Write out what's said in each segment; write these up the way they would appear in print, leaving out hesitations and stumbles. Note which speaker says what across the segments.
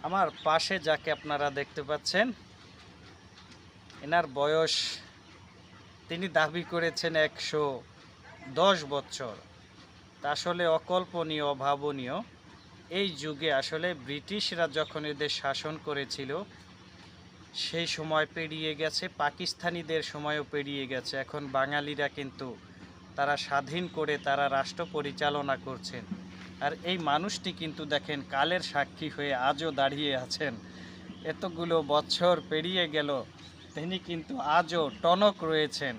Speaker 1: আমার পাশে যাকে আপনারা দেখতে পাচ্ছেন, এনার বয়স তিনি দাবি করেছেন 110 বছর। তা আসলে অকল্পনীয়, অভাবনীয়। এই যুগে আসলে ব্রিটিশরা যখন এদের শাসন করেছিল সেই সময় পেরিয়ে গেছে, পাকিস্তানিদের সময়ও পেরিয়ে গেছে। এখন বাঙালিরা কিন্তু তারা স্বাধীন করে তারা রাষ্ট্র পরিচালনা করছেন। আর এই মানুষটি কিন্তু দেখেন কালের সাক্ষী হয়ে আজও দাঁড়িয়ে আছেন। এতগুলো বছর পেরিয়ে গেল, তিনি কিন্তু আজও টনক রয়েছেন।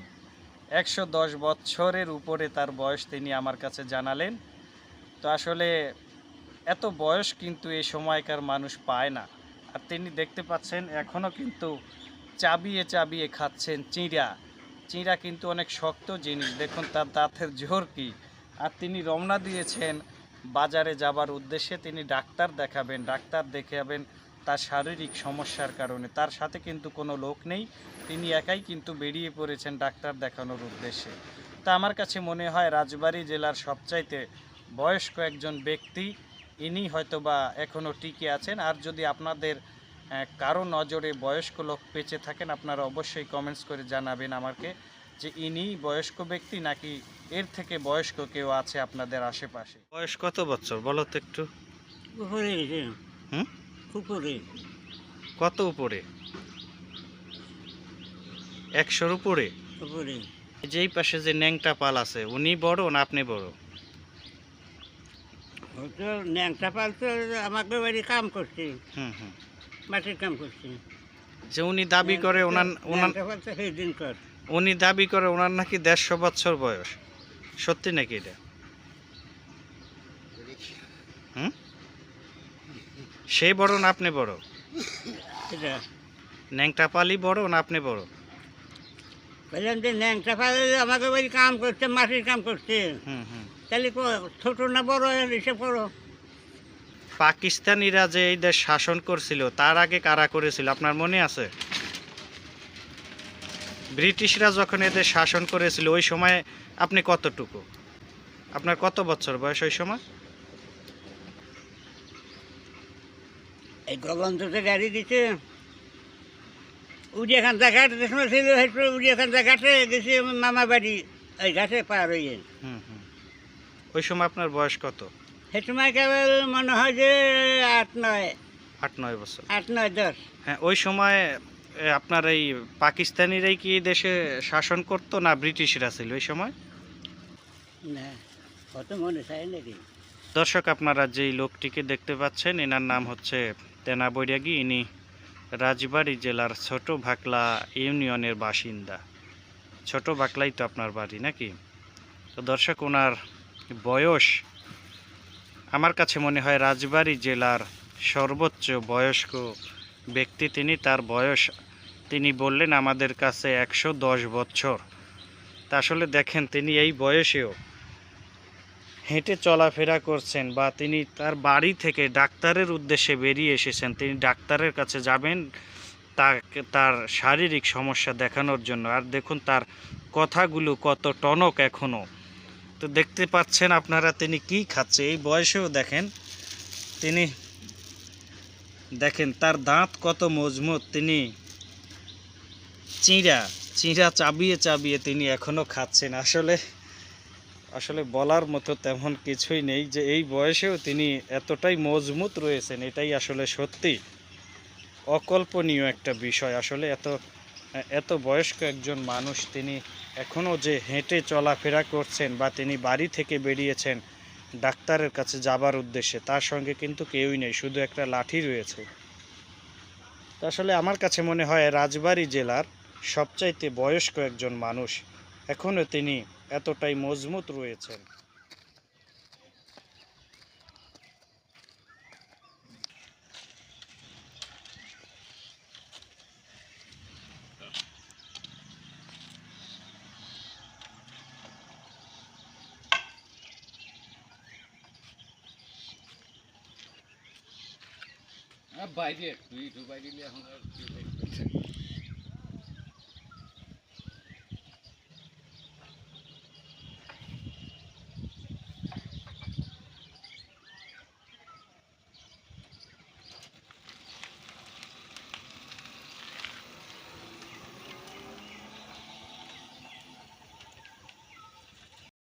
Speaker 1: 110 বছরের উপরে তার বয়স তিনি আমার কাছে জানালেন। তো আসলে এত বয়স কিন্তু এই সময়কার মানুষ পায় না। আর তিনি দেখতে পাচ্ছেন এখনও কিন্তু চাবিয়ে চাবিয়ে খাচ্ছেন চিঁড়া। চিঁড়া কিন্তু অনেক শক্ত জিনিস, দেখুন তার দাঁতের জোর কি। আর তিনি রওনা দিয়েছেন বাজারে যাবার উদ্দেশ্যে, তিনি ডাক্তার দেখাবেন, ডাক্তার দেখাবেন তার শারীরিক সমস্যার কারণে। তার সাথে কিন্তু কোনো লোক নেই, তিনি একাই কিন্তু বেরিয়ে পড়েছেন ডাক্তার দেখানোর উদ্দেশ্যে। তা আমার কাছে মনে হয় রাজবাড়ী জেলার সবচাইতে বয়স্ক একজন ব্যক্তি, ইনি হয়তোবা এখনও টিকে আছেন। আর যদি আপনাদের কারো নজরে বয়স্ক লোক বেঁচে থাকেন, আপনারা অবশ্যই কমেন্টস করে জানাবেন আমাকে যে ইনি বয়স্ক ব্যক্তি নাকি এর থেকে বয়স্ক কেউ আছে আপনাদের আশেপাশে। বয়স কত বছর বলো তো একটু।
Speaker 2: উপরে
Speaker 1: হুম,
Speaker 2: উপরে
Speaker 1: কত উপরে? 100-র উপরে?
Speaker 2: উপরে
Speaker 1: যেই পাশে যে ন্যাংটা পাল আছে, উনি বড় না আপনি বড়?
Speaker 2: হয়তো ন্যাংটা পাল তো আমাকে বাড়ি কাম করছে,
Speaker 1: হুম হুম।
Speaker 2: মাটির কাম করছে।
Speaker 1: যে উনি দাবি করে ওনার
Speaker 2: ন্যাংটা পাল তো সেই দিন কর।
Speaker 1: উনি দাবি করে ওনার নাকি 150 বছর বয়স, সত্যি নাকি এটা? হুম, সে বড় না আপনি বড়?
Speaker 2: এটা
Speaker 1: ন্যাংটা পালই বড় না আপনি বড়?
Speaker 2: বললাম যে ন্যাংটা পাল আমাকে বাড়ি কাম করছে, মাটির কাম করছে।
Speaker 1: হুম হুম।
Speaker 2: তাহলে ছোট না বড় হিসেব করো।
Speaker 1: পাকিস্তানিরা যে এই দেশ শাসন করছিল তার আগে কারা করেছিল আপনার মনে আছে? ব্রিটিশরা যখন এদের শাসন করেছিল ওই সময় আপনি কতটুকু, আপনার কত বছর বয়স ওই সময়?
Speaker 2: এই গগন্ততে গাড়ি দিচ্ছে, উড়িয়াখান ঘাটে দেখুন ছিল, উড়িয়াখান ঘাটে গেছি আমার মামা বাড়ি, ওই ঘাটে পার হইয়ে।
Speaker 1: হুম হুম। ওই সময় আপনার বয়স কত?
Speaker 2: সে সময় কেবল মনে হয় যে
Speaker 1: 8-9 বছর।
Speaker 2: 8, 9, 10।
Speaker 1: হ্যাঁ, ওই সময় আপনার এই পাকিস্তানিরাই কি দেশে শাসন করতো না ব্রিটিশরা ছিল ওই সময়?
Speaker 2: না, কত মনে চাই নাকি।
Speaker 1: দর্শক, আপনারা যেই লোকটিকে দেখতে পাচ্ছেন এনার নাম হচ্ছে তেনা বৈরাগী। ইনি রাজবাড়ী জেলার ছোট ভাকলা ইউনিয়নের বাসিন্দা। ছোট ভাকলাই তো আপনার বাড়ি নাকি? তো দর্শক, ওনার বয়স আমার কাছে মনে হয় রাজবাড়ী জেলার সর্বোচ্চ বয়স্ক ব্যক্তি তিনি। তার বয়স তিনি বললেন আমাদের কাছে 110 বছর। তা আসলে দেখেন তিনি এই বয়সেও হেঁটে চলাফেরা করছেন, বা তিনি তার বাড়ি থেকে ডাক্তারের উদ্দেশ্যে বেরিয়ে এসেছেন। তিনি ডাক্তারের কাছে যাবেন তাকে তার শারীরিক সমস্যা দেখানোর জন্য। আর দেখুন তার কথাগুলো কত টনক এখনও। তো দেখতে পাচ্ছেন আপনারা তিনি কি খাচ্ছে এই বয়সেও। দেখেন তিনি, দেখেন তার দাঁত কত মজবুত। তিনি চিঁড়া চিঁড়া চাবিয়ে চাবিয়ে তিনি এখনও খাচ্ছেন। আসলে বলার মতো তেমন কিছুই নেই যে এই বয়সেও তিনি এতটাই মজবুত রয়েছেন। এটাই আসলে সত্যি অকল্পনীয় একটা বিষয়। আসলে এত বয়স্ক একজন মানুষ তিনি এখনও যে হেঁটে চলাফেরা করছেন, বা তিনি বাড়ি থেকে বেরিয়েছেন ডাক্তারের কাছে যাবার উদ্দেশ্যে, তার সঙ্গে কিন্তু কেউই নেই, শুধু একটা লাঠি রয়েছে। তো আসলে আমার কাছে মনে হয় রাজবাড়ী জেলার সবচাইতে বয়স্ক একজন মানুষ, এখনও তিনি এতটাই মজবুত রয়েছেন।
Speaker 3: বাইরে তুই বাইরে এখন